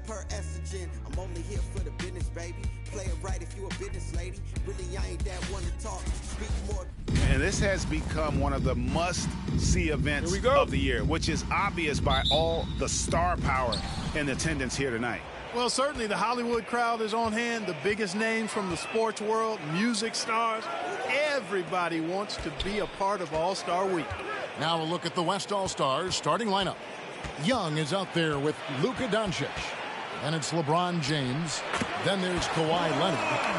per estrogen. I'm only here for the business, baby. Play it right if you a business lady. Really, I ain't that one to talk. Speak more. And this has become one of the must-see events of the year, which is obvious by all the star power in attendance here tonight. Well, certainly the Hollywood crowd is on hand, the biggest names from the sports world, music stars. Everybody wants to be a part of All-Star Week. Now a look at the West All-Stars starting lineup. Young is out there with Luka Doncic. And it's LeBron James. Then there's Kawhi Leonard.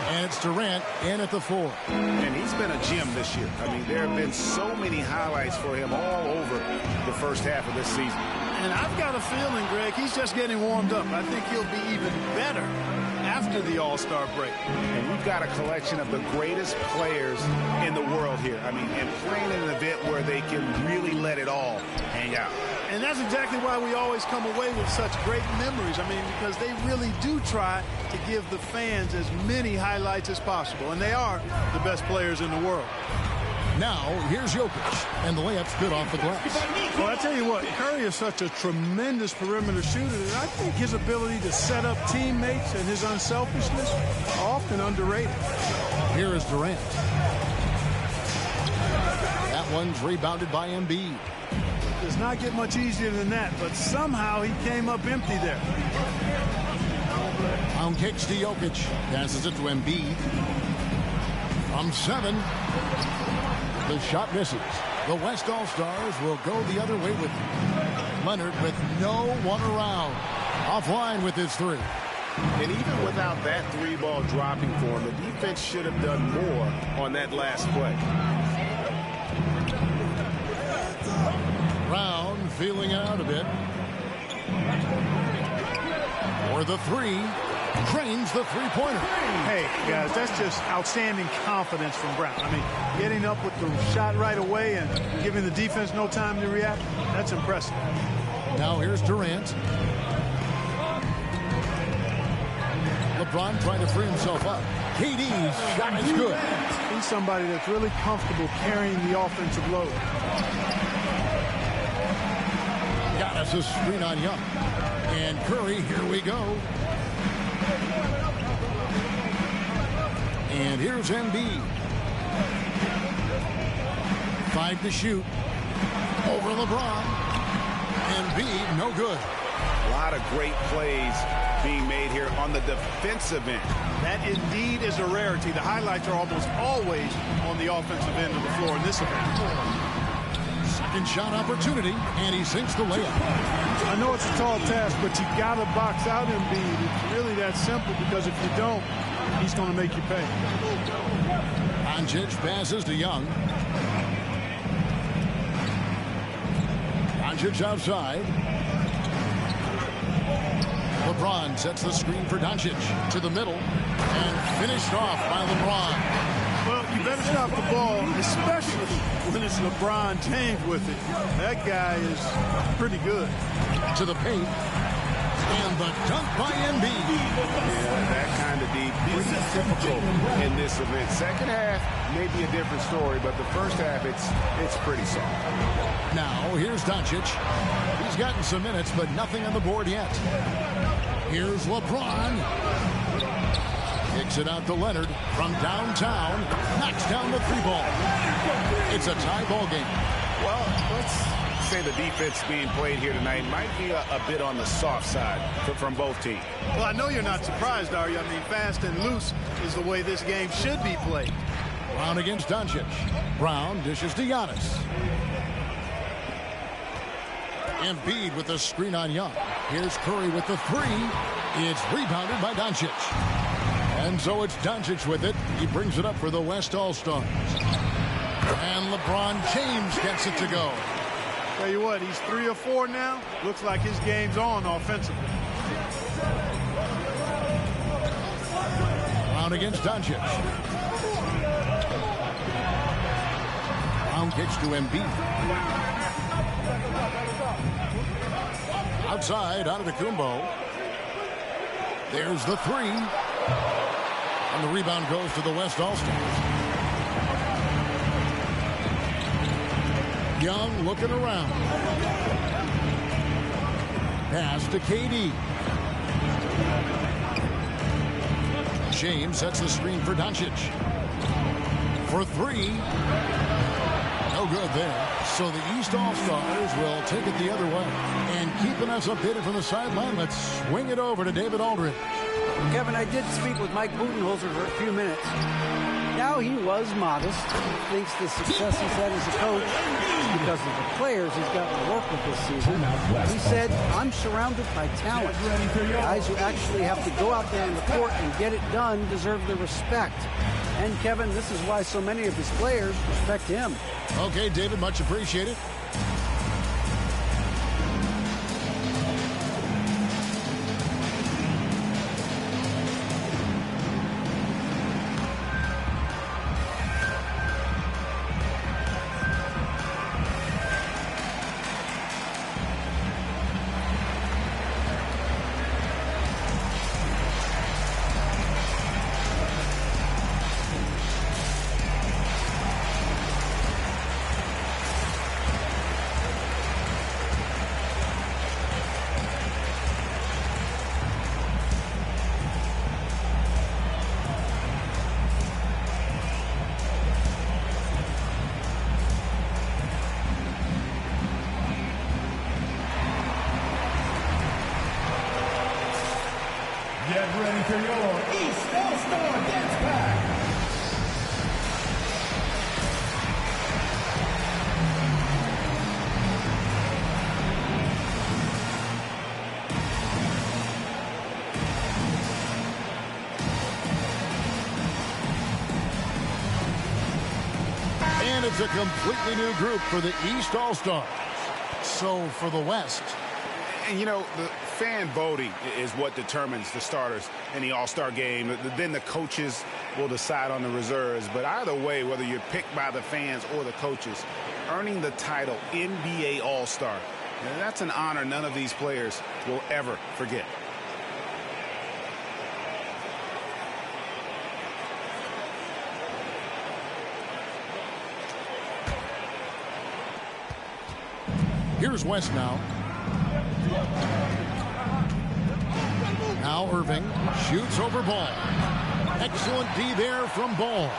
And it's Durant in at the 4. And he's been a gem this year. I mean, there have been so many highlights for him all over the first half of this season. And I've got a feeling, Greg, he's just getting warmed up. I think he'll be even better after the All-Star break. And we've got a collection of the greatest players in the world here. I mean, and playing in an event where they can really let it all hang out. And that's exactly why we always come away with such great memories. I mean, because they really do try to give the fans as many highlights as possible. And they are the best players in the world. Now, here's Jokic, and the layup's good off the glass. Well, I tell you what, Curry is such a tremendous perimeter shooter, and I think his ability to set up teammates and his unselfishness are often underrated. Here is Durant. That one's rebounded by Embiid. Does not get much easier than that, but somehow he came up empty there. Down kicks to Jokic, passes it to Embiid. From 7. The shot misses. The West All-Stars will go the other way with Leonard with no one around. Offline with his 3. And even without that 3-ball dropping for him, the defense should have done more on that last play. Brown feeling out a bit. For the 3. Trains the 3-pointer. Hey, guys, that's just outstanding confidence from Brown. I mean, getting up with the shot right away and giving the defense no time to react, that's impressive. Now here's Durant. LeBron trying to free himself up. KD's shot is good. He's somebody that's really comfortable carrying the offensive load. Got us a screen on Young. And Curry, here we go. And here's Embiid. 5 to shoot. Over LeBron. Embiid, no good. A lot of great plays being made here on the defensive end. That indeed is a rarity. The highlights are almost always on the offensive end of the floor in this event. Second shot opportunity, and he sinks the layup. I know it's a tall task, but you got to box out Embiid. It's really that simple, because if you don't, he's going to make you pay. Doncic passes to Young. Doncic outside. LeBron sets the screen for Doncic to the middle, and finished off by LeBron. Well, you better stop the ball, especially when it's LeBron James with it. That guy is pretty good. To the paint. And the dunk by Embiid. Yeah, that kind of deep, pretty typical in this event. Second half, maybe a different story, but the first half, it's pretty soft. Now, here's Doncic. He's gotten some minutes, but nothing on the board yet. Here's LeBron. Kicks it out to Leonard from downtown. Knocks down the 3-ball. It's a tie ball game. Well, let's say the defense being played here tonight might be a bit on the soft side from both teams. Well, I know you're not surprised, are you? I mean, fast and loose is the way this game should be played. Brown against Doncic. Brown dishes to Giannis. Embiid with the screen on Young. Here's Curry with the 3. It's rebounded by Doncic. And so it's Doncic with it. He brings it up for the West All-Stars. And LeBron James gets it to go. Tell you what, he's 3 or 4 now. Looks like his game's on offensively. Brown against Doncic. Brown kicks to Embiid. Outside, Antetokounmpo. There's the 3. And the rebound goes to the West All-Stars. Young looking around. Pass to KD. James sets the screen for Doncic. For three. No good there. So the East All-Stars will take it the other way. And keeping us updated from the sideline, let's swing it over to David Aldridge. Kevin, I did speak with Mike Budenholzer for a few minutes. Now, he was modest. He thinks the success he's had as a coach is because of the players he's gotten to work with this season. He said, I'm surrounded by talent. Guys who actually have to go out there on the court and get it done deserve the respect. And, Kevin, this is why so many of his players respect him. Okay, David, much appreciated. Get ready for your East All-Star Dance Pack. And it's a completely new group for the East All-Stars. So for the West. And, you know, the fan voting is what determines the starters in the All-Star game. Then the coaches will decide on the reserves. But either way, whether you're picked by the fans or the coaches, earning the title NBA All-Star, that's an honor none of these players will ever forget. Here's West now. Now Irving shoots over Ball. Excellent D there from Ball.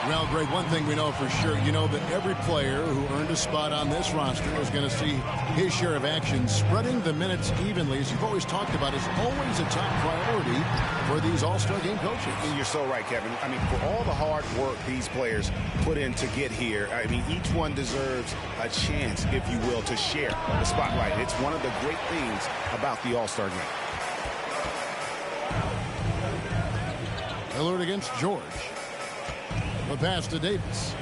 Well, Greg, one thing we know for sure, you know that every player who earned a spot on this roster is going to see his share of action. Spreading the minutes evenly, as you've always talked about, is always a top priority for these All-Star game coaches. And you're so right, Kevin. I mean, for all the hard work these players put in to get here, I mean, each one deserves a chance, if you will, to share the spotlight. It's one of the great things about the All-Star game. Lillard against George. The pass to Davis.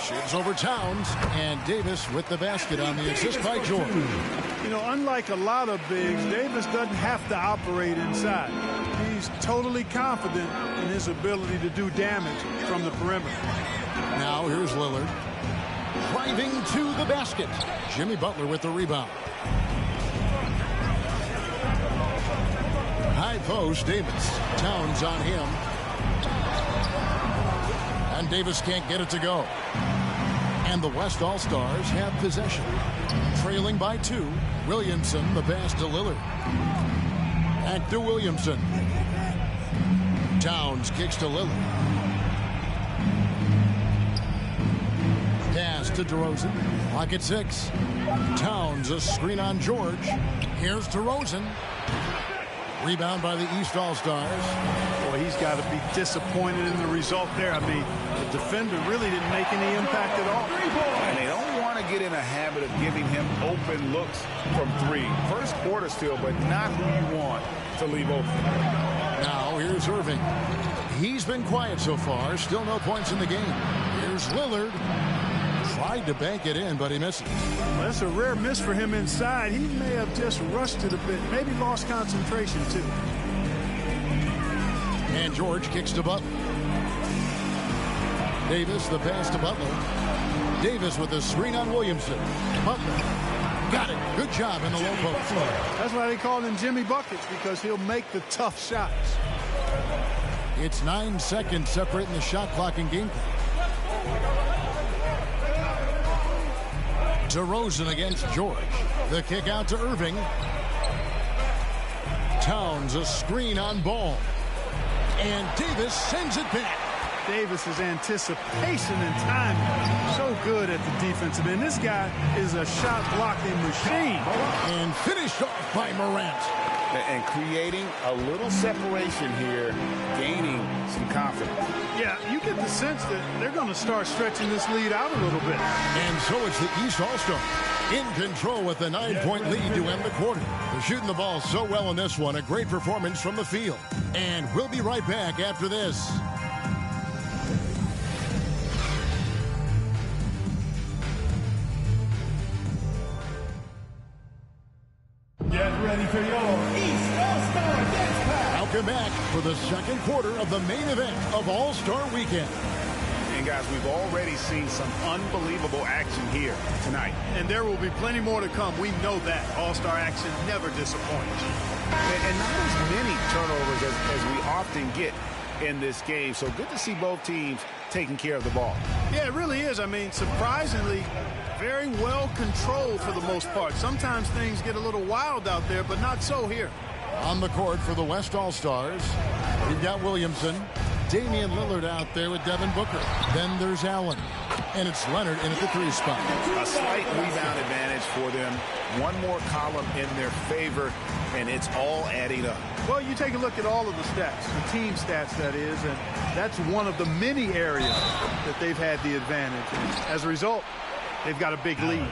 Shoots over Towns, and Davis with the basket on the assist by George. You know, unlike a lot of bigs, Davis doesn't have to operate inside. He's totally confident in his ability to do damage from the perimeter. Now here's Lillard. Driving to the basket. Jimmy Butler with the rebound. High post, Davis. Towns on him. And Davis can't get it to go. And the West All-Stars have possession. Trailing by 2. Williamson, the pass to Lillard. Back to Williamson. Towns kicks to Lillard. Pass to DeRozan. Clock at 6. Towns, a screen on George. Here's DeRozan. Rebound by the East All-Stars. Boy, he's got to be disappointed in the result there. I mean, the defender really didn't make any impact at all. And they don't want to get in a habit of giving him open looks from 3. First quarter still, but not who you want to leave open. Now here's Irving. He's been quiet so far. Still no points in the game. Here's Lillard. Tried to bank it in, but he misses. Well, that's a rare miss for him inside. He may have just rushed it a bit. Maybe lost concentration, too. And George kicks to Butler. Davis, the pass to Butler. Davis with the screen on Williamson. Butler got it. Good job in the low post. That's why they call him Jimmy Buckets, because he'll make the tough shots. It's 9 seconds separating the shot clock and game clock. DeRozan against George. The kick out to Irving. Towns a screen on ball. And Davis sends it back. Davis's anticipation and timing, so good at the defensive end. This guy is a shot blocking machine. And finished off by Morant. And creating a little separation here, gaining some confidence. Yeah, you get the sense that they're going to start stretching this lead out a little bit. And so it's the East All-Star in control with a 9-point lead to end the quarter. They're shooting the ball so well in this one. A great performance from the field. And we'll be right back after this. Get ready for your East All-Star Dance Pack. Welcome back for the second quarter of the main event of All-Star Weekend. And guys, we've already seen some unbelievable action here tonight. And there will be plenty more to come. We know that. All-Star action never disappoints. And not as many turnovers as we often get in this game. So good to see both teams taking care of the ball. Yeah, it really is. I mean, surprisingly, very well controlled for the most part. Sometimes things get a little wild out there, but not so here. On the court for the West All-Stars, we've got Williamson, Damian Lillard out there with Devin Booker. Then there's Allen. And it's Leonard in at the 3 spot. A slight rebound advantage for them. One more column in their favor, and it's all adding up. Well, you take a look at all of the stats, the team stats, that is, and that's one of the many areas that they've had the advantage. And as a result, they've got a big lead.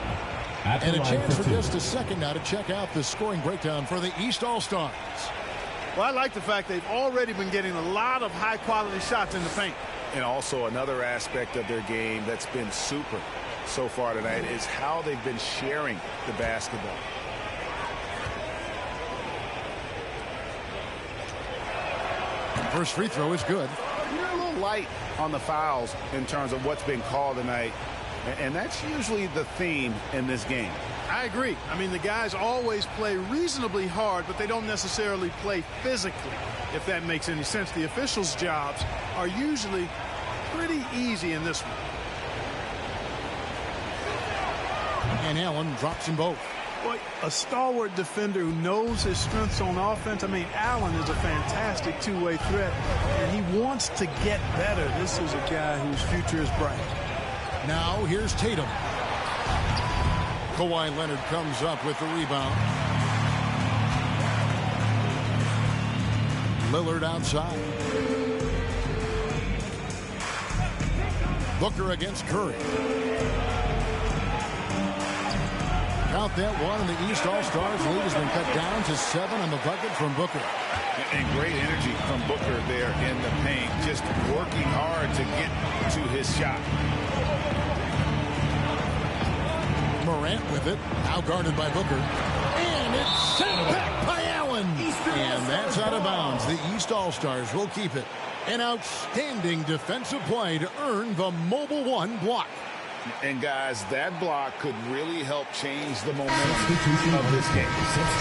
And a chance for just a second now to check out the scoring breakdown for the East All-Stars. Well, I like the fact they've already been getting a lot of high-quality shots in the paint. And also another aspect of their game that's been super so far tonight is how they've been sharing the basketball. First free throw is good. You're a little light on the fouls in terms of what's been called tonight. And that's usually the theme in this game. I agree. I mean, the guys always play reasonably hard, but they don't necessarily play physically, if that makes any sense. The officials' jobs are usually pretty easy in this one. And Allen drops them both. Boy, a stalwart defender who knows his strengths on offense. I mean, Allen is a fantastic two-way threat, and he wants to get better. This is a guy whose future is bright. Now here's Tatum. Kawhi Leonard comes up with the rebound. Lillard outside. Booker against Curry. Count that one, and the East All-Stars lead has been cut down to 7 on the bucket from Booker. And great energy from Booker there in the paint, just working hard to get to his shot. Morant with it, now guarded by Booker. And it's sent back by Allen. And that's out of bounds. The East All-Stars will keep it. An outstanding defensive play to earn the Mobile One block. And guys, that block could really help change the momentum of this game.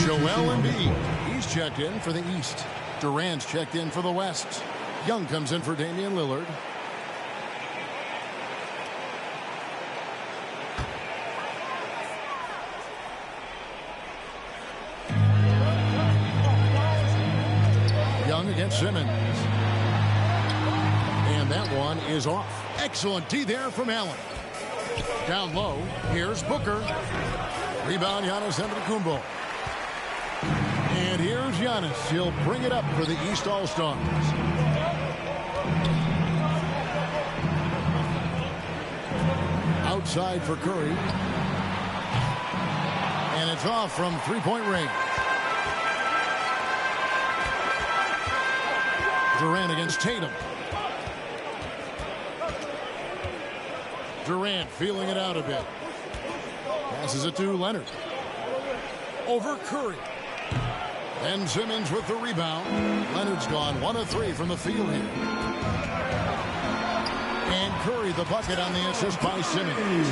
Joel Embiid, he's checked in for the East. Durant's checked in for the West. Young comes in for Damian Lillard. Young against Simmons. And that one is off. Excellent D there from Allen. Down low, here's Booker. Rebound, Giannis Antetokounmpo. And here's Giannis. He'll bring it up for the East All-Stars. Outside for Curry. And it's off from three-point range. Durant against Tatum. Durant feeling it out a bit. Passes it to Leonard. Over Curry. Ben Simmons with the rebound. Leonard's gone 1 of 3 from the field here. And Curry the bucket on the assist by Simmons.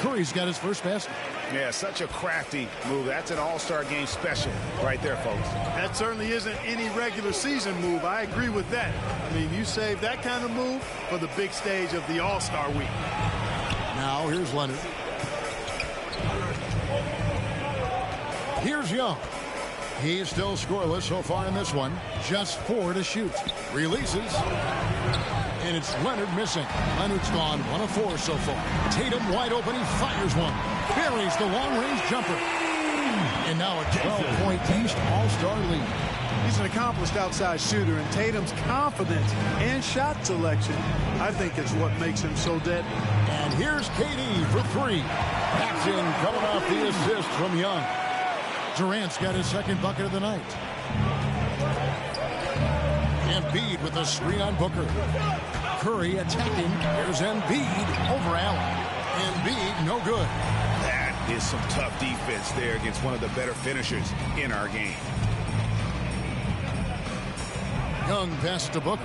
Curry's got his first basket. Yeah, such a crafty move. That's an all-star game special right there, folks. That certainly isn't any regular season move. I agree with that. I mean, you save that kind of move for the big stage of the All-Star week. Now here's Leonard. Here's Young. He's still scoreless so far in this one. Just 4 to shoot. Releases. And it's Leonard missing. Leonard's gone 1 of 4 so far. Tatum wide open. He fires one. Buries the long-range jumper. And now a 12-point East All-Star lead. He's an accomplished outside shooter, and Tatum's confidence and shot selection, I think, is what makes him so deadly. And here's KD for 3. That's in, coming off the assist from Young. Durant's got his second bucket of the night. Embiid with a screen on Booker. Curry attacking. Here's Embiid over Allen. Embiid, no good. That is some tough defense there against one of the better finishers in our game. Young pass to Booker.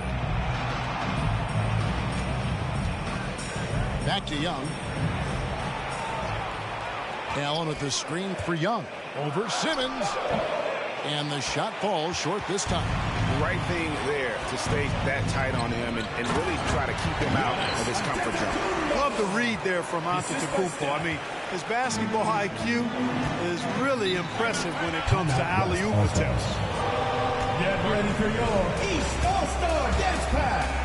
Back to Young. Allen with the screen for Young. Over Simmons. And the shot falls short this time. The right thing there to stay that tight on him and really try to keep him out of his comfort zone. Love the read there from Antetokounmpo. I mean, his basketball IQ is really impressive when it comes to alley-oop attempts. Get ready for your East All-Star Dance Pack.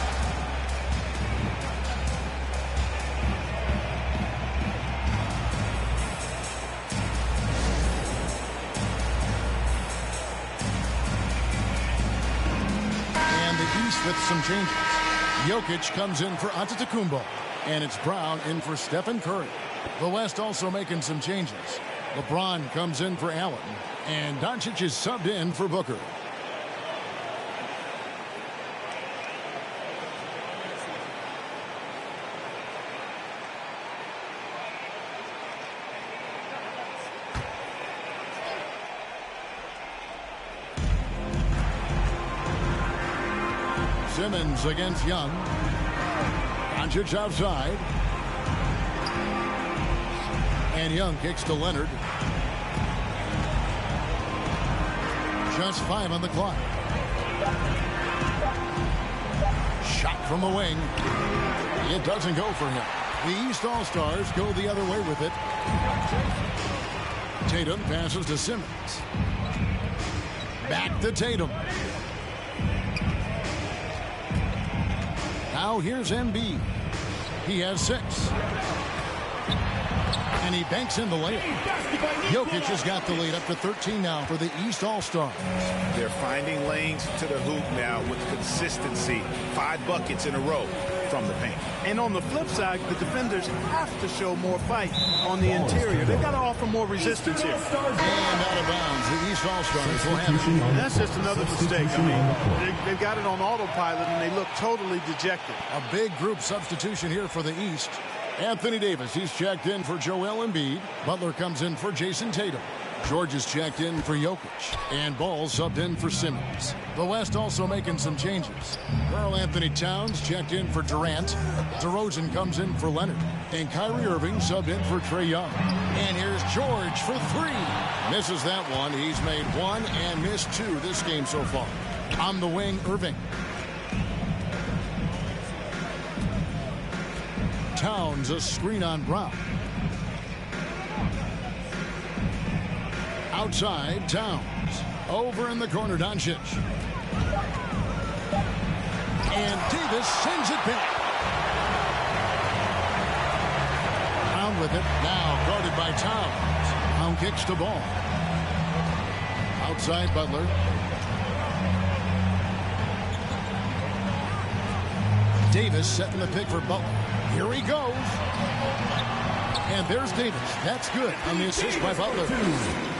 With some changes. Jokic comes in for Antetokounmpo. And it's Brown in for Stephen Curry. The West also making some changes. LeBron comes in for Allen. And Doncic is subbed in for Booker. Simmons against Young. Doncic outside. And Young kicks to Leonard. Just 5 on the clock. Shot from the wing. It doesn't go for him. The East All-Stars go the other way with it. Tatum passes to Simmons. Back to Tatum. Now here's Embiid. He has 6. And he banks in the layup. Jokic has got the lead up to 13 now for the East All-Star. They're finding lanes to the hoop now with consistency. 5 buckets in a row from the paint. And on the flip side, the defenders have to show more fight on the interior. They've got to offer more resistance here. And out of bounds, the East All-Stars will have it. That's just another mistake. I mean, they've got it on autopilot, and they look totally dejected. A big group substitution here for the East. Anthony Davis, he's checked in for Joel Embiid. Butler comes in for Jason Tatum. George is checked in for Jokic. And Ball subbed in for Simmons. The West also making some changes. Karl Anthony Towns checked in for Durant. DeRozan comes in for Leonard. And Kyrie Irving subbed in for Trae Young. And here's George for 3. Misses that one. He's made 1 and missed 2 this game so far. On the wing, Irving. Towns, a screen on Brown. Outside, Towns. Over in the corner, Doncic. And Davis sends it back. Brown with it. Now guarded by Towns. Brown kicks to Ball. Outside, Butler. Davis setting the pick for Butler. Here he goes. And there's Davis. That's good on the assist by Butler.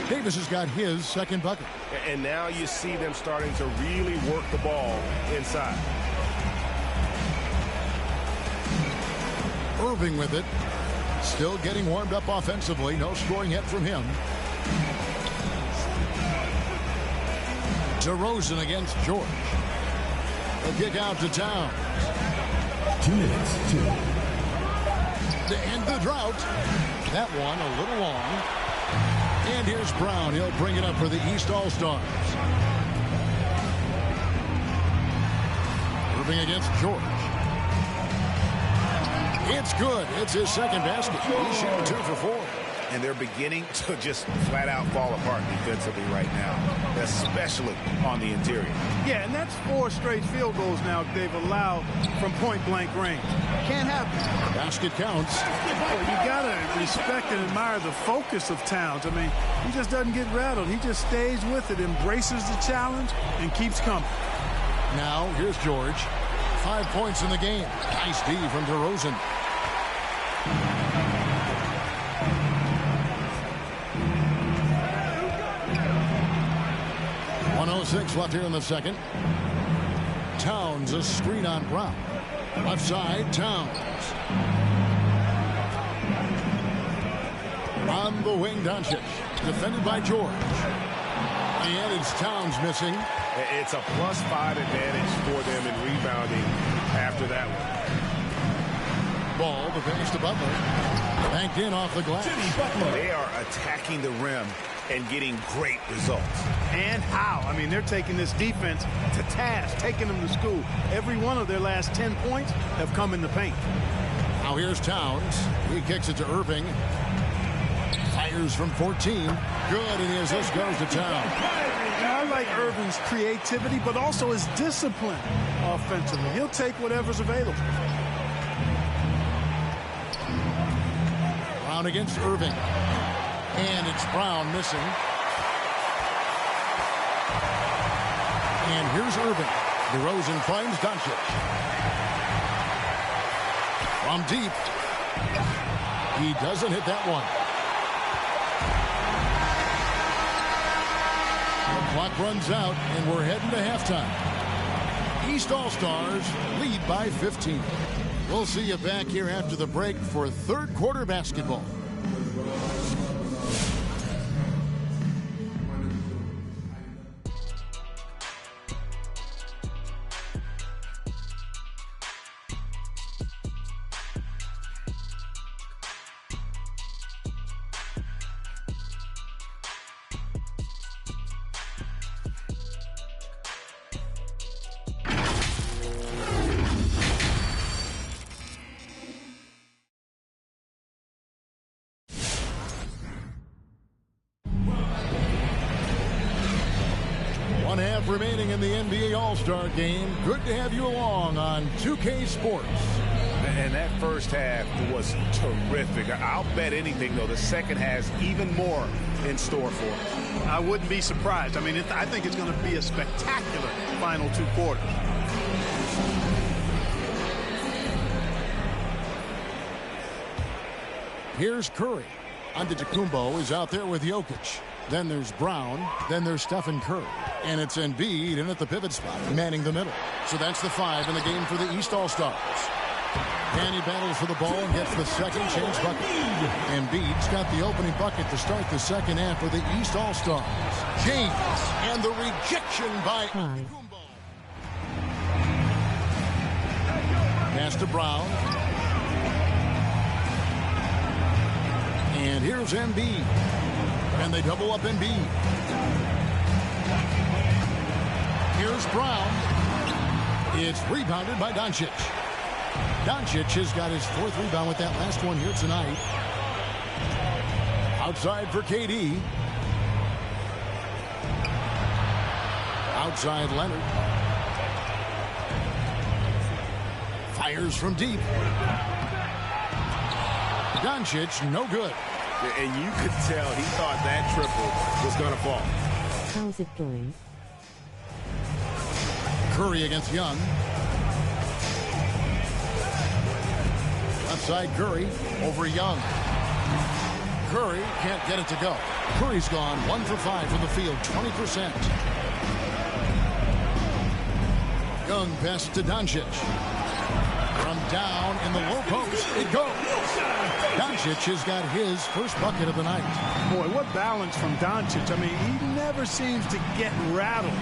Davis has got his second bucket. And now you see them starting to really work the ball inside. Irving with it. Still getting warmed up offensively. No scoring yet from him. DeRozan against George. The kick out to Towns. 2 minutes. To end the drought. That one a little long. And here's Brown. He'll bring it up for the East All-Stars. Irving against George. It's good. It's his second basket. He's shooting 2 for 4. and they're beginning to just flat out fall apart defensively right now, especially on the interior. Yeah, and that's 4 straight field goals now they've allowed from point-blank range. Can't happen. Basket counts. Well, you got to respect and admire the focus of Towns. I mean, he just doesn't get rattled. He just stays with it, embraces the challenge, and keeps coming. Now, here's George. 5 points in the game. Nice D from DeRozan. .106 left here in the second. Towns, a screen on Brown. Left side, Towns. On the wing, Doncic. Defended by George. And it's Towns missing. It's a +5 advantage for them in rebounding after that one. Ball, the pass to Butler. Banked in off the glass. They are attacking the rim and getting great results. And how? I mean, they're taking this defense to task, taking them to school. Every one of their last 10 points have come in the paint. Now here's Towns. He kicks it to Irving. Fires from 14. Good, and his assist goes to Towns. I like Irving's creativity, but also his discipline offensively. He'll take whatever's available. Brown against Irving. And it's Brown missing. And here's Irving. DeRozan finds Doncic. From deep. He doesn't hit that one. The clock runs out, and we're heading to halftime. East All-Stars lead by 15. We'll see you back here after the break for third quarter basketball. Remaining in the NBA All-Star game. Good to have you along on 2K Sports. And that first half was terrific. I'll bet anything, though, the second has even more in store for us. I wouldn't be surprised. I mean, I think it's going to be a spectacular final 2 quarters. Here's Curry. Antetokounmpo is out there with Jokic. Then there's Brown. Then there's Stephen Curry. And it's Embiid in at the pivot spot, manning the middle. So that's the 5 in the game for the East All-Stars. And he battles for the ball and gets the second chance bucket. Embiid's got the opening bucket to start the second half for the East All-Stars. James, and the rejection by Antetokounmpo. Pass to Brown. And here's Embiid. And they double up Embiid. Here's Brown. It's rebounded by Doncic. Doncic has got his 4th rebound with that last one here tonight. Outside for KD. Outside Leonard. Fires from deep. Doncic, no good. And you could tell he thought that triple was going to fall. How's it going? Curry against Young. Left side Curry over Young. Curry can't get it to go. Curry's gone 1 for 5 from the field, 20%. Young pass to Doncic. From down in the low post, it goes. Doncic has got his first bucket of the night. Boy, what balance from Doncic. I mean, he never seems to get rattled,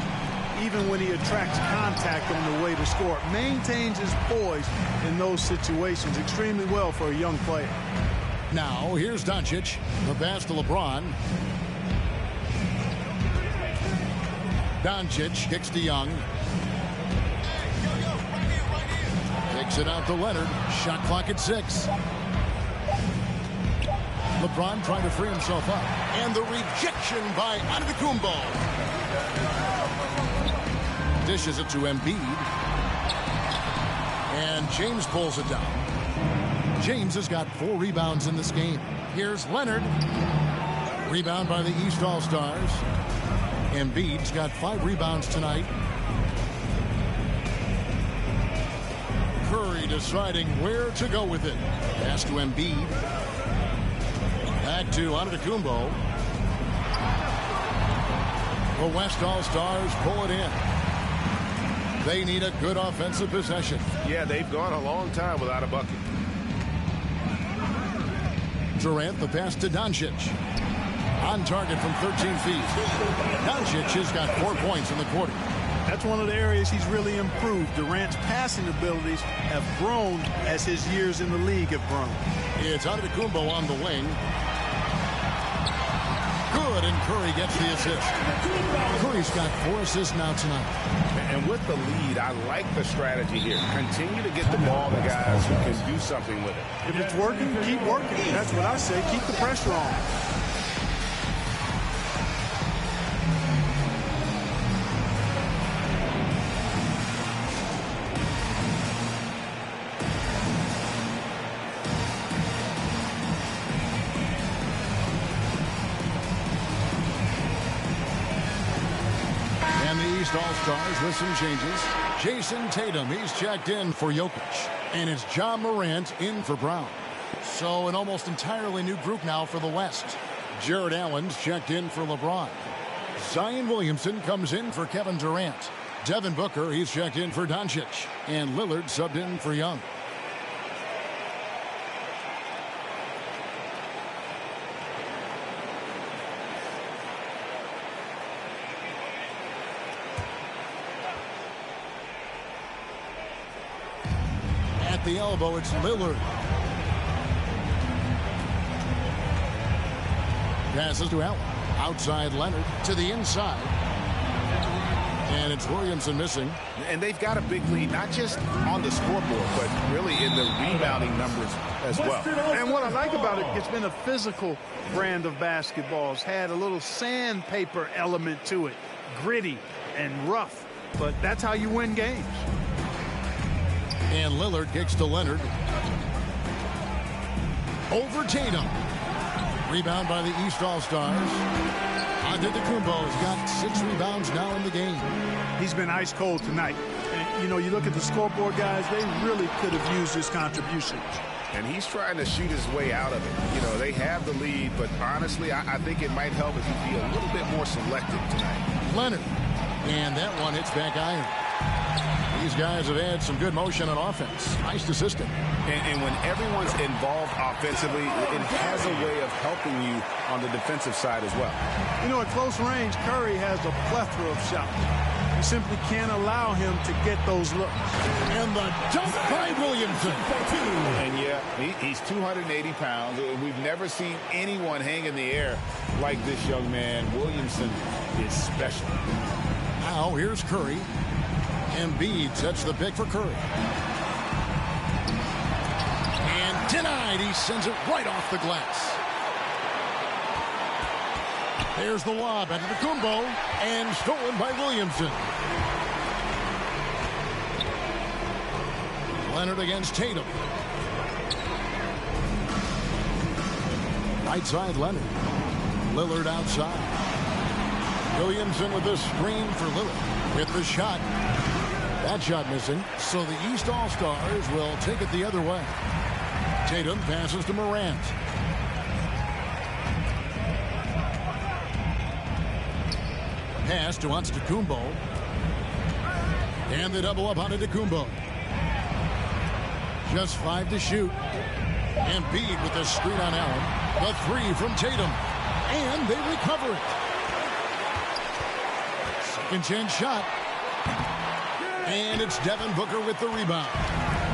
even when he attracts contact on the way to score. Maintains his poise in those situations extremely well for a young player. Now, here's Doncic. The pass to LeBron. Doncic kicks to Young. Kicks it out to Leonard. Shot clock at 6. LeBron trying to free himself up. And the rejection by Antetokounmpo. Dishes it to Embiid. And James pulls it down. James has got 4 rebounds in this game. Here's Leonard. Rebound by the East All-Stars. Embiid's got 5 rebounds tonight. Curry deciding where to go with it. Pass to Embiid. Back to Antetokounmpo. The West All-Stars pull it in. They need a good offensive possession. Yeah, they've gone a long time without a bucket. Durant, the pass to Doncic. On target from 13 feet. Doncic has got 4 points in the quarter. That's one of the areas he's really improved. Durant's passing abilities have grown as his years in the league have grown. It's Antetokounmpo on the wing. Good, and Curry gets the assist. Curry's got 4 assists now tonight. And with the lead, I like the strategy here. Continue to get the ball to guys who can do something with it. If it's working, keep working. That's what I say. Keep the pressure on. All-Stars with some changes. Jason Tatum, he's checked in for Jokic. And it's John Morant in for Brown. So an almost entirely new group now for the West. Jared Allen's checked in for LeBron. Zion Williamson comes in for Kevin Durant. Devin Booker, he's checked in for Doncic. And Lillard subbed in for Young. The elbow, it's Lillard. Passes to Allen. Outside Leonard to the inside. And it's Williamson missing. And they've got a big lead, not just on the scoreboard, but really in the rebounding numbers as well. And what I like about it, it's been a physical brand of basketball. It's had a little sandpaper element to it. Gritty and rough. But that's how you win games. And Lillard kicks to Leonard. Over Tatum. Rebound by the East All-Stars. Antetokounmpo's got 6 rebounds now in the game. He's been ice cold tonight. And, you know, you look at the scoreboard, guys, they really could have used his contributions. And he's trying to shoot his way out of it. You know, they have the lead, but honestly, I think it might help if he be a little bit more selective tonight. Leonard. And that one hits back iron. These guys have had some good motion on offense. Nice to system. And when everyone's involved offensively, it has a way of helping you on the defensive side as well. You know, at close range, Curry has a plethora of shots. You simply can't allow him to get those looks. And the dunk by Williamson. And yeah, he's 280 pounds. We've never seen anyone hang in the air like this young man. Williamson is special. Now here's Curry. Embiid sets the pick for Curry. And denied. He sends it right off the glass. There's the lob into the Antetokounmpo and stolen by Williamson. Leonard against Tatum. Right side Leonard. Lillard outside. Williamson with the screen for Lillard. Hit the shot. That shot missing. So the East All-Stars will take it the other way. Tatum passes to Morant. Pass to Antetokounmpo. And they double up on Antetokounmpo. Just 5 to shoot. Embiid with the screen on Allen. The 3 from Tatum. And they recover it. Second chance shot. And it's Devin Booker with the rebound.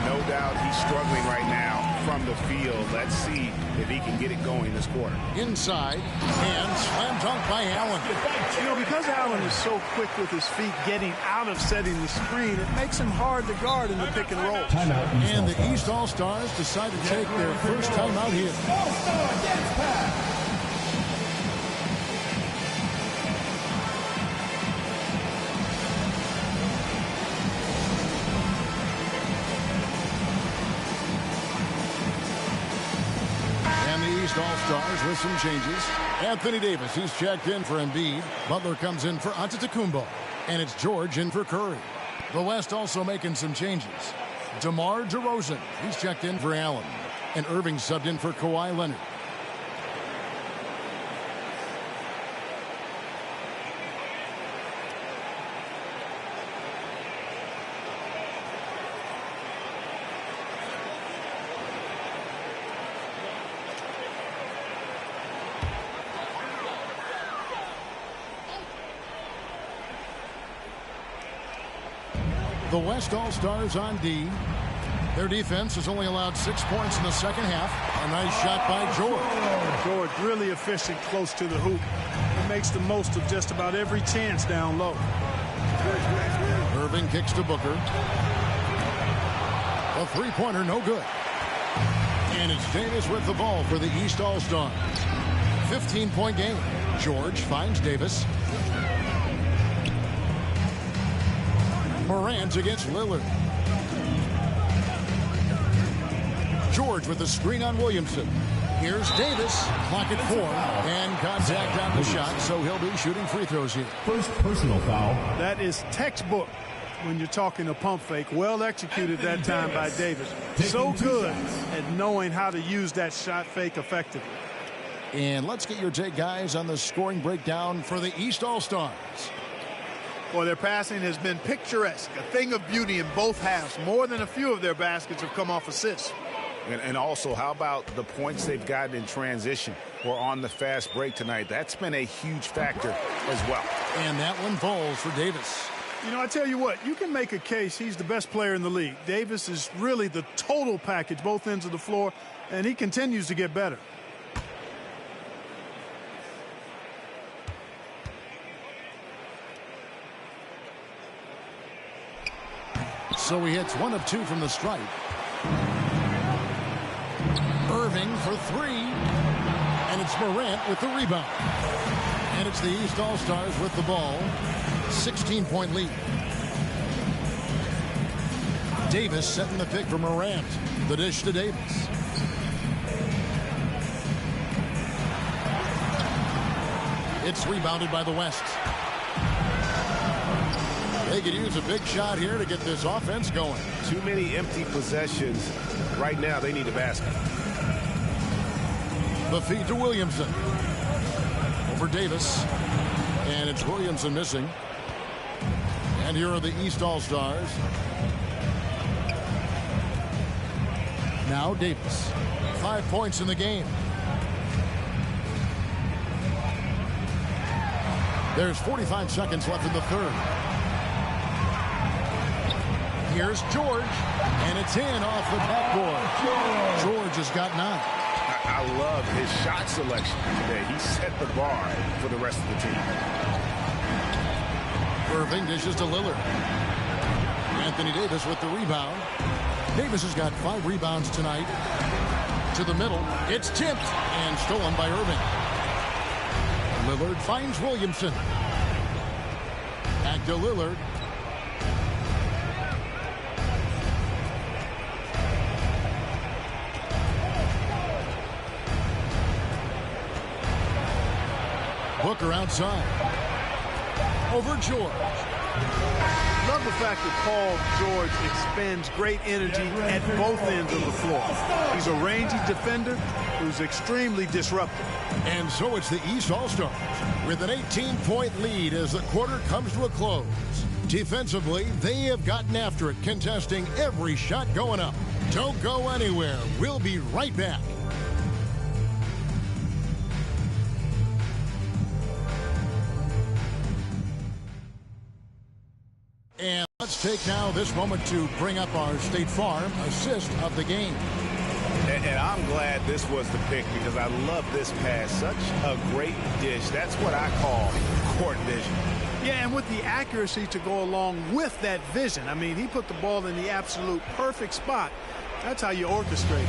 No doubt he's struggling right now. from the field. Let's see if he can get it going this quarter. Inside, and slam dunk by Allen. You know, because Allen is so quick with his feet getting out of setting the screen, it makes him hard to guard in the pick and roll. And the East All-Stars decide to take their first time out here. All-Star dance pass. All-Stars with some changes. Anthony Davis, he's checked in for Embiid. Butler comes in for Antetokounmpo. And it's George in for Curry. The West also making some changes. DeMar DeRozan, he's checked in for Allen. And Irving subbed in for Kawhi Leonard. The West All-Stars on D. Their defense has only allowed 6 points in the second half. A nice shot by George. George really efficient close to the hoop. He makes the most of just about every chance down low. Irving kicks to Booker. A three-pointer, no good. And it's Davis with the ball for the East All-Stars. 15-point game. George finds Davis. Morant against Lillard. George with the screen on Williamson. Here's Davis. Clock at 4. And contact on the shot, so he'll be shooting free throws here. First personal foul. That is textbook when you're talking a pump fake. Well executed that time by Davis. So good at knowing how to use that shot fake effectively. And let's get your take, guys, on the scoring breakdown for the East All-Stars. Well, their passing has been picturesque, a thing of beauty in both halves. More than a few of their baskets have come off assists. And also, how about the points they've gotten in transition or on the fast break tonight? That's been a huge factor as well. And that one falls for Davis. You know, I tell you what, you can make a case he's the best player in the league. Davis is really the total package, both ends of the floor, and he continues to get better. So he hits 1 of 2 from the stripe. Irving for 3. And it's Morant with the rebound. And it's the East All-Stars with the ball. 16-point lead. Davis setting the pick for Morant. The dish to Davis. It's rebounded by the West. They could use a big shot here to get this offense going. Too many empty possessions. Right now, they need a basket. The feed to Williamson. Over Davis. And it's Williamson missing. And here are the East All-Stars. Now Davis. 5 points in the game. There's 45 seconds left in the third. Here's George, and it's in off the backboard. George has got 9. I love his shot selection today. He set the bar for the rest of the team. Irving dishes to Lillard. Anthony Davis with the rebound. Davis has got 5 rebounds tonight. To the middle. It's tipped and stolen by Irving. Lillard finds Williamson. Back to Lillard. Booker outside. Over George. Love the fact that Paul George expends great energy at both ends of the floor. He's a rangy defender who's extremely disruptive. And so it's the East All-Stars with an 18-point lead as the quarter comes to a close. Defensively, they have gotten after it, contesting every shot going up. Don't go anywhere. We'll be right back. And let's take now this moment to bring up our State Farm assist of the game. And I'm glad this was the pick because I love this pass. Such a great dish. That's what I call court vision. Yeah, and with the accuracy to go along with that vision. I mean, he put the ball in the absolute perfect spot. That's how you orchestrate it.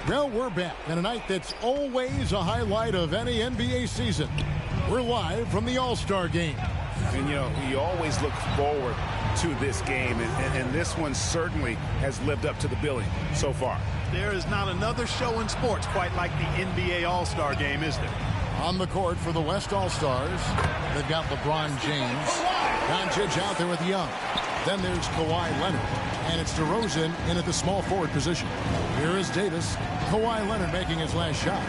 Well, we're back on a night that's always a highlight of any NBA season. We're live from the All-Star game. And, you know, you always look forward to this game, and this one certainly has lived up to the billing so far. There is not another show in sports quite like the NBA All-Star game, is there? On the court for the West All-Stars, they've got LeBron James. Doncic out there with Young. Then there's Kawhi Leonard. And it's DeRozan in at the small forward position. Here is Davis. Kawhi Leonard making his last shot.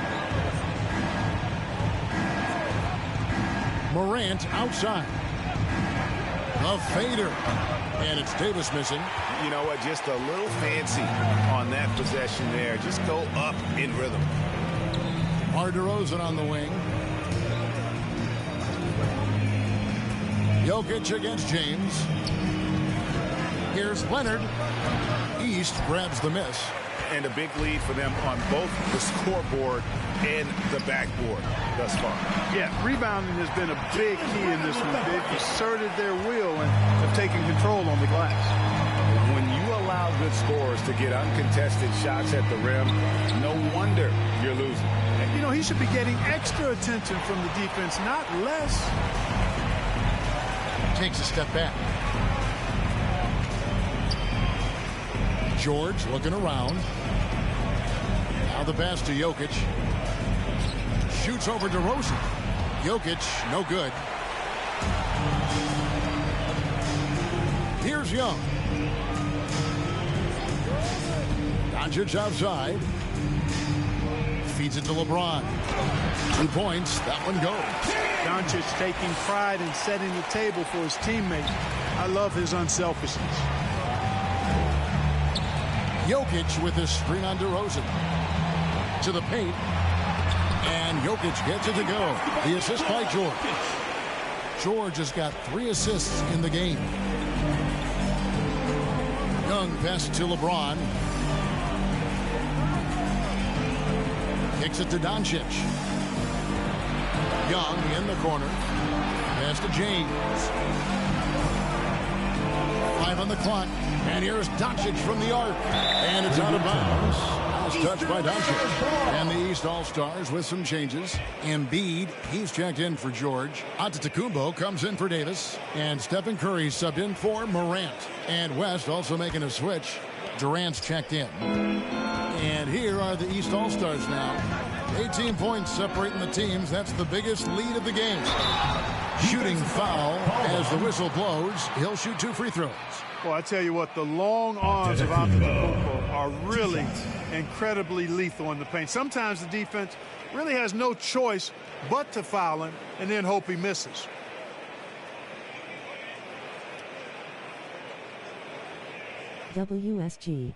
Morant outside. A fader. And it's Davis missing. You know what? Just a little fancy on that possession there. Just go up in rhythm. DeRozan on the wing. Jokic against James. Here's Leonard. East grabs the miss. And a big lead for them on both the scoreboard and the backboard thus far. Yeah, rebounding has been a big key in this one. They've asserted their will and have taken control on the glass. When you allow good scorers to get uncontested shots at the rim, no wonder you're losing. And, you know, he should be getting extra attention from the defense, not less. Takes a step back. George looking around. Now the pass to Jokic. Shoots over DeRozan. Jokic, no good. Here's Young. Doncic outside. Feeds it to LeBron. 2 points. That one goes. Doncic taking pride in setting the table for his teammates. I love his unselfishness. Jokic with his screen on DeRozan. To the paint. And Jokic gets it to go. The assist by George. George has got 3 assists in the game. Young pass to LeBron. Kicks it to Doncic. Young in the corner. Pass to James. 5 on the clock. And here's Doncic from the arc. And it's out of bounds. Last touch by Doncic. And the East All-Stars with some changes. Embiid, he's checked in for George. Antetokounmpo comes in for Davis. And Stephen Curry subbed in for Morant. And West also making a switch. Durant's checked in. And here are the East All-Stars now. 18 points separating the teams. That's the biggest lead of the game. Shooting foul as the whistle blows. He'll shoot 2 free throws. Well, I tell you what, the long arms of Antetokounmpo are really incredibly lethal in the paint. Sometimes the defense really has no choice but to foul him and then hope he misses. WSG.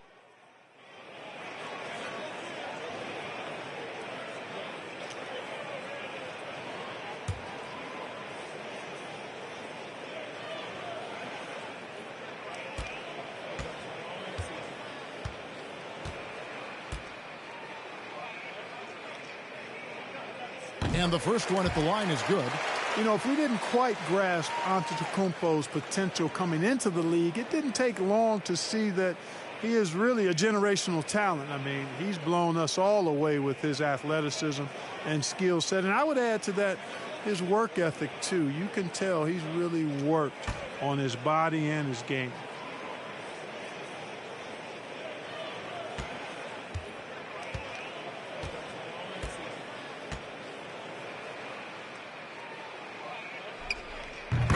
And the first one at the line is good. You know, if we didn't quite grasp Antetokounmpo's potential coming into the league, it didn't take long to see that he is really a generational talent. I mean, he's blown us all away with his athleticism and skill set. And I would add to that his work ethic, too. You can tell he's really worked on his body and his game.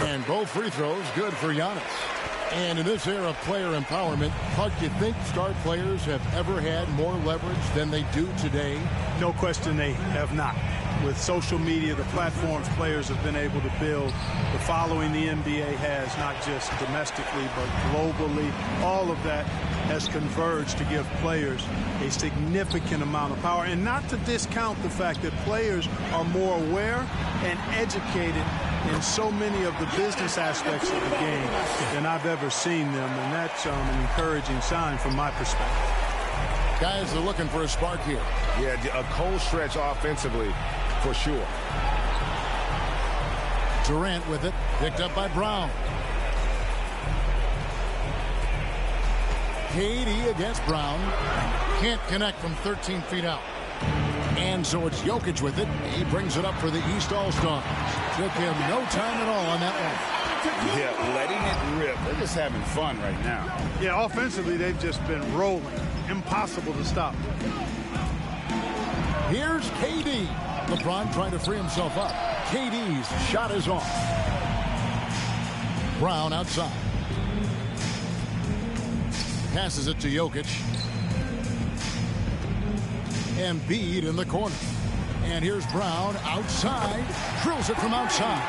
And both free throws good for Giannis. And in this era of player empowerment, Huck, you think star players have ever had more leverage than they do today? No question they have not. With social media, the platforms players have been able to build, the following the NBA has, not just domestically, but globally, all of that has converged to give players a significant amount of power, and not to discount the fact that players are more aware and educated in so many of the business aspects of the game than I've ever seen them, and that's an encouraging sign from my perspective. Guys are looking for a spark here. Yeah, a cold stretch offensively for sure. Durant with it, picked up by Brown. KD against Brown. Can't connect from 13 feet out. And so it's Jokic with it. He brings it up for the East All-Star. Took him no time at all on that one. Yeah, letting it rip. They're just having fun right now. Yeah, offensively, they've just been rolling. Impossible to stop. Here's KD. LeBron trying to free himself up. KD's shot is off. Brown outside. Passes it to Jokic. Embiid in the corner. And here's Brown outside. Drills it from outside.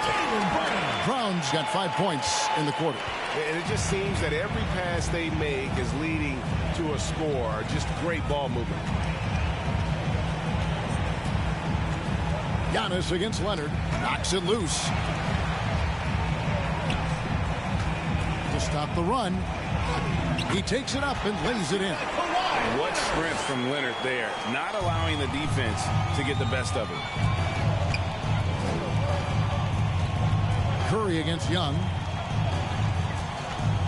Brown's got 5 points in the quarter. And it just seems that every pass they make is leading to a score. Just great ball movement. Giannis against Leonard. Knocks it loose. To stop the run. He takes it up and lays it in. What strength from Leonard there. Not allowing the defense to get the best of him. Curry against Young.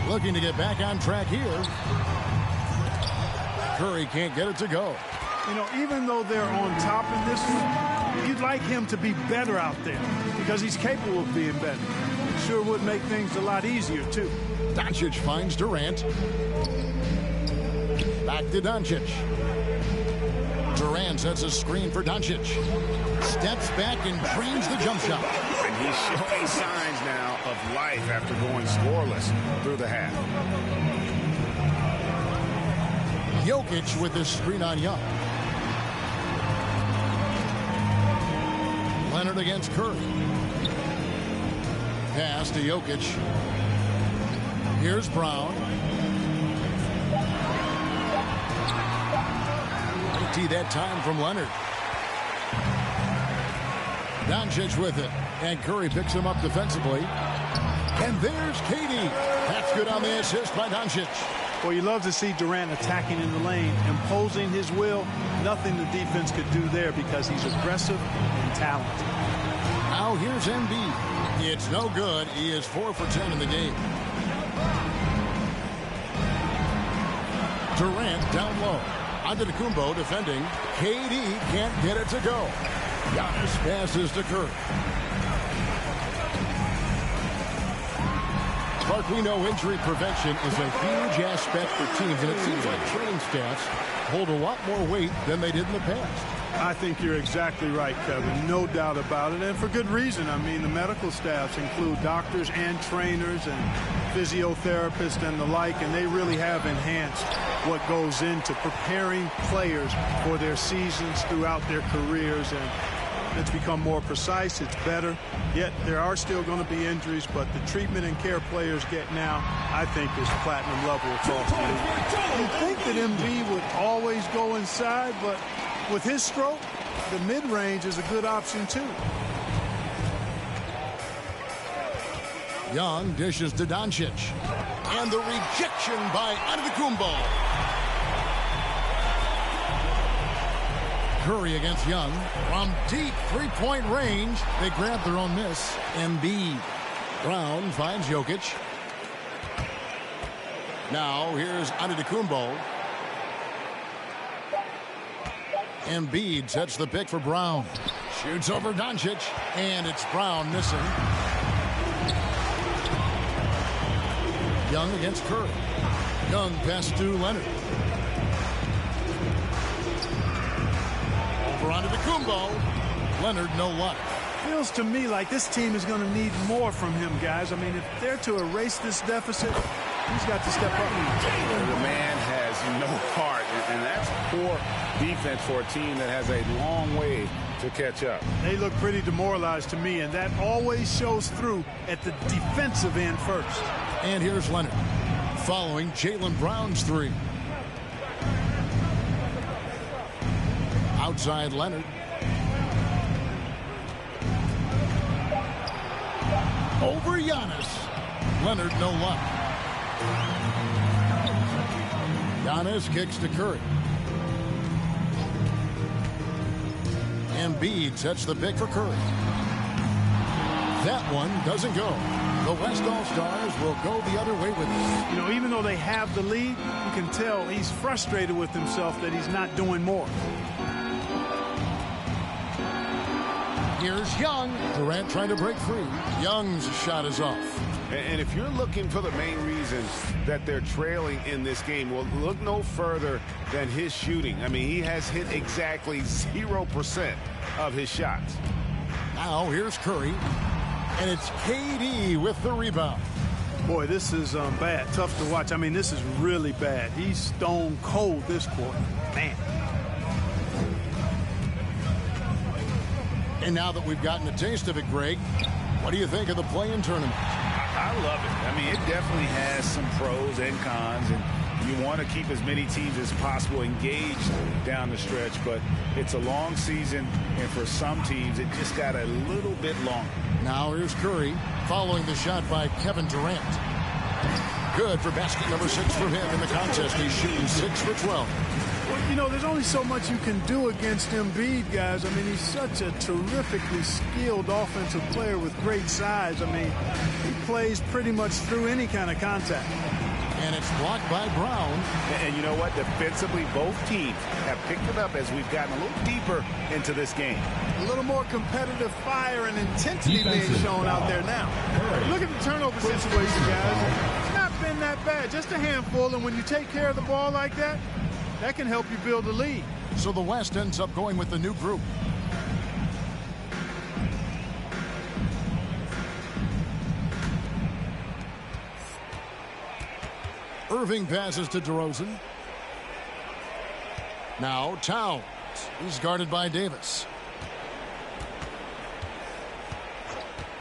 Looking to get back on track here. Curry can't get it to go. You know, even though they're on top in this one, you'd like him to be better out there because he's capable of being better. It sure would make things a lot easier, too. Doncic finds Durant. Back to Doncic. Durant sets a screen for Doncic. Steps back and drains the jump shot. And he's showing signs now of life after going scoreless through the half. Jokic with this screen on Young. Leonard against Curry. Pass to Jokic. Here's Brown. Empty that time from Leonard. Doncic with it. And Curry picks him up defensively. And there's KD. That's good on the assist by Doncic. Well, you love to see Durant attacking in the lane, imposing his will. Nothing the defense could do there because he's aggressive and talented. Now here's Embiid. It's no good. He is 4 for 10 in the game. Durant down low. Antetokounmpo defending. KD can't get it to go. Giannis passes to Curry. Clark, we know injury prevention is a huge aspect for teams, and it seems like training staffs hold a lot more weight than they did in the past. I think you're exactly right, Kevin. No doubt about it, and for good reason. I mean, the medical staffs include doctors and trainers and physiotherapists and the like, and they really have enhanced what goes into preparing players for their seasons throughout their careers, and it's become more precise. It's better. Yet there are still going to be injuries, but the treatment and care players get now, I think, is platinum level across the league. You'd think that Embiid would always go inside, but with his stroke, the mid-range is a good option, too. Young dishes to Doncic. And the rejection by Antetokounmpo. Curry against Young. From deep three-point range, they grab their own miss. Embiid. Brown finds Jokic. Now here's Antetokounmpo. Embiid sets the pick for Brown. Shoots over Doncic. And it's Brown missing. Young against Curry. Young pass to Leonard. Over onto Antetokounmpo. Leonard, no luck. Feels to me like this team is going to need more from him, guys. I mean, if they're to erase this deficit, he's got to step up. The man has no heart, and that's poor defense for a team that has a long way to catch up. They look pretty demoralized to me, and that always shows through at the defensive end first. And here's Leonard following Jaylen Brown's three. Outside Leonard. Over Giannis. Leonard, no luck. Giannis kicks to Curry. Embiid sets the pick for Curry. That one doesn't go. The West All-Stars will go the other way with it. You know, even though they have the lead, you can tell he's frustrated with himself that he's not doing more. Here's Young. Durant trying to break free. Young's shot is off. And if you're looking for the main reason that they're trailing in this game, well, look no further than his shooting. I mean, he has hit exactly 0% of his shots. Now here's Curry. And it's KD with the rebound. Boy, this is bad. Tough to watch. I mean, this is really bad. He's stone cold this quarter. Man. And now that we've gotten a taste of it, Greg, what do you think of the play-in tournament? I love it. I mean, it definitely has some pros and cons, and you want to keep as many teams as possible engaged down the stretch, but it's a long season, and for some teams, it just got a little bit longer. Now here's Curry following the shot by Kevin Durant. Good for basket number 6 for him in the contest. He's shooting 6 for 12. Well, you know, there's only so much you can do against Embiid, guys. I mean, he's such a terrifically skilled offensive player with great size. I mean, he plays pretty much through any kind of contact. And it's blocked by Brown. And you know what? Defensively, both teams have picked it up as we've gotten a little deeper into this game. A little more competitive fire and intensity being shown out there now. Look at the turnover situation, guys. It's not been that bad. Just a handful, and when you take care of the ball like that, that can help you build a lead. So the West ends up going with the new group. Irving passes to DeRozan. Now Towns. He's guarded by Davis.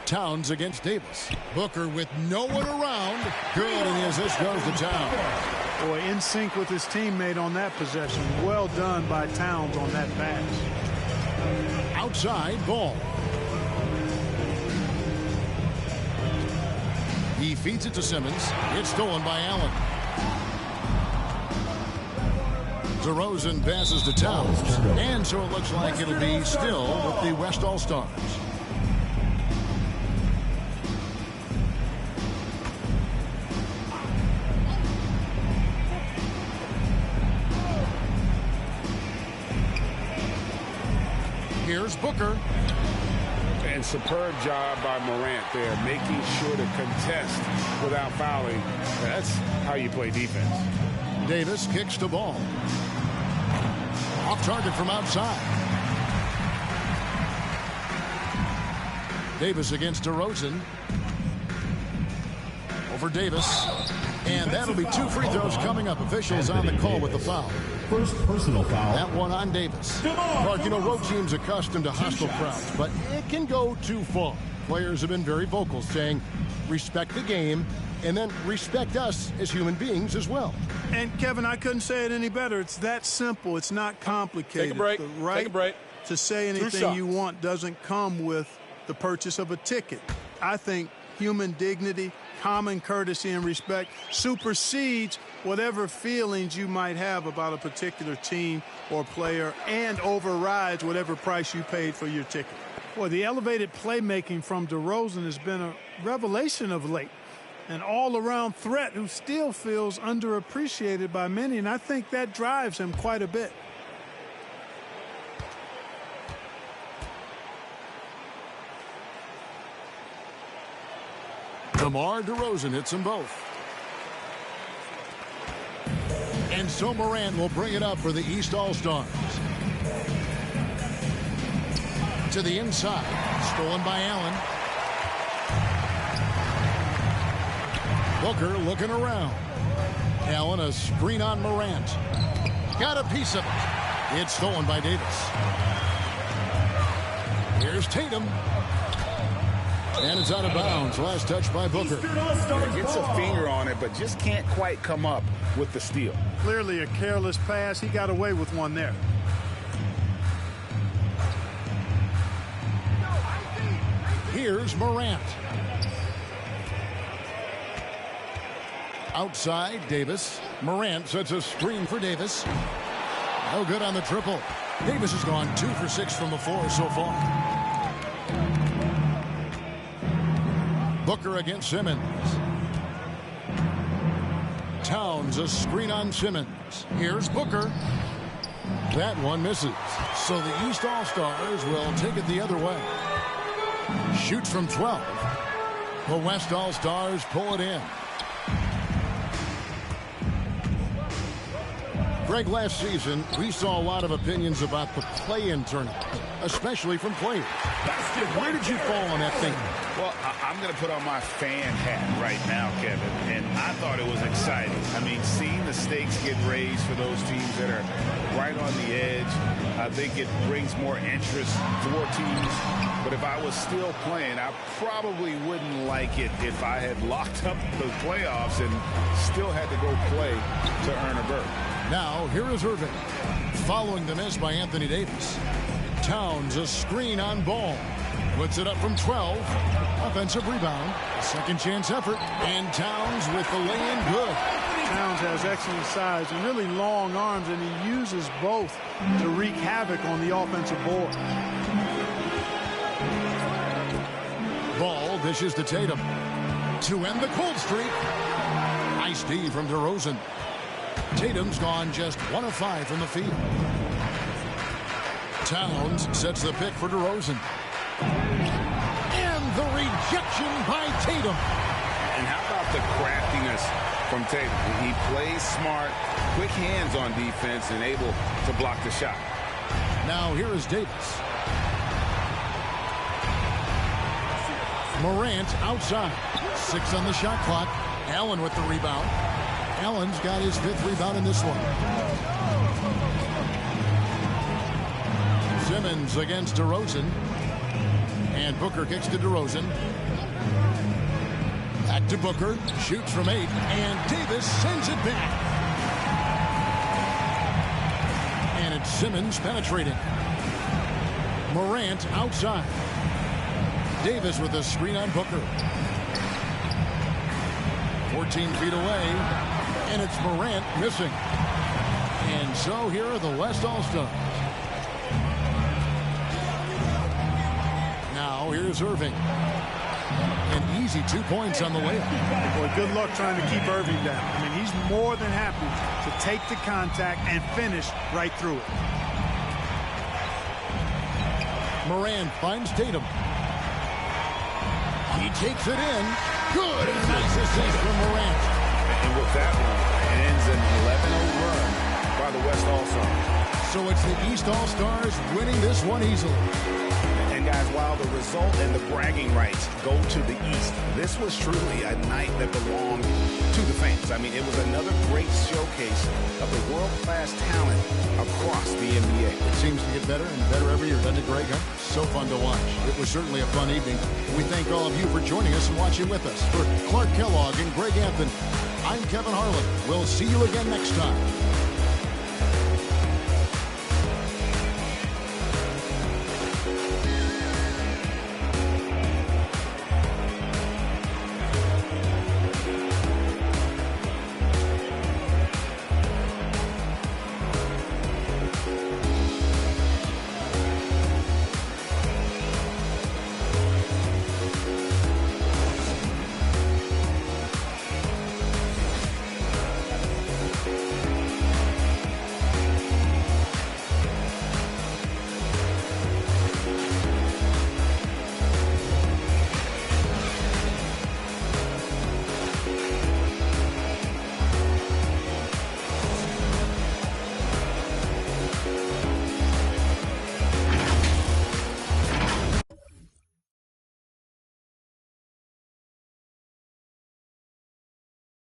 Towns against Davis. Booker with no one around. Good, and the assist goes to Towns. Boy, in sync with his teammate on that possession. Well done by Towns on that pass. Outside Ball. He feeds it to Simmons. It's stolen by Allen. DeRozan passes to Towns. And so it looks like it'll be still with the West All-Stars. Here's Booker. And superb job by Morant there, making sure to contest without fouling. That's how you play defense. Davis kicks the ball. Off target from outside. Davis against DeRozan. Over Davis. And that'll be 2 free throws coming up. Officials on the call with the foul. First personal foul. That one on Davis. Clark, you know, road teams accustomed to hostile crowds, but it can go too far. Players have been very vocal, saying, respect the game, and then respect us as human beings as well. And, Kevin, I couldn't say it any better. It's that simple. It's not complicated. Take a break. The right Take a break. to say anything you want doesn't come with the purchase of a ticket. I think human dignity, common courtesy, and respect supersedes whatever feelings you might have about a particular team or player and overrides whatever price you paid for your ticket. Boy, the elevated playmaking from DeRozan has been a revelation of late. An all-around threat who still feels underappreciated by many, and I think that drives him quite a bit. DeMar DeRozan hits them both. And so Morant will bring it up for the East All-Stars. To the inside. Stolen by Allen. Booker looking around. Allen, a screen on Morant. Got a piece of it. It's stolen by Davis. Here's Tatum. And it's out of bounds. Last touch by Booker. Gets a finger on it, but just can't quite come up with the steal. Clearly a careless pass. He got away with one there. Here's Morant. Outside, Davis. Morant sets a screen for Davis. No good on the triple. Davis has gone 2 for 6 from the floor so far. Booker against Simmons. Towns a screen on Simmons. Here's Booker. That one misses. So the East All-Stars will take it the other way. Shoots from 12. The West All-Stars pull it in. Greg, last season, we saw a lot of opinions about the play-in tournament, especially from players. Where did you fall on that thing? Well, I'm going to put on my fan hat right now, Kevin, and I thought it was exciting. I mean, seeing the stakes get raised for those teams that are right on the edge, I think it brings more interest for teams. But if I was still playing, I probably wouldn't like it if I had locked up the playoffs and still had to go play to earn a berth. Now, here is Irving. Following the miss by Anthony Davis. Towns a screen on Ball. Puts it up from 12. Offensive rebound. Second chance effort. And Towns with the lay-in good. Towns has excellent size and really long arms, and he uses both to wreak havoc on the offensive board. Ball dishes to Tatum. To end the cold streak. Nice D from DeRozan. Tatum's gone just 1 of 5 from the field. Towns sets the pick for DeRozan. And the rejection by Tatum. And how about the craftiness from Tatum? He plays smart, quick hands on defense, and able to block the shot. Now here is Davis. Morant outside. 6 on the shot clock. Allen with the rebound. Allen's got his 5th rebound in this one. Simmons against DeRozan. And Booker kicks to DeRozan. Back to Booker. Shoots from 8. And Davis sends it back. And it's Simmons penetrating. Morant outside. Davis with a screen on Booker. 14 feet away. And it's Morant missing. And so here are the West All-Stars. Now here's Irving. An easy 2 points on the layup. Boy, good luck trying to keep Irving down. I mean, he's more than happy to take the contact and finish right through it. Morant finds Tatum. He takes it in. Good. Nice assist from Morant. And with that one, ends an 11-0 run by the West All-Stars. So it's the East All-Stars winning this one easily. And guys, while the result and the bragging rights go to the East, this was truly a night that belonged to the fans. I mean, it was another great showcase of the world-class talent across the NBA. It seems to get better and better every year, doesn't it, Greg? So fun to watch. It was certainly a fun evening. We thank all of you for joining us and watching with us. For Clark Kellogg and Greg Anthony, I'm Kevin Harlan. We'll see you again next time.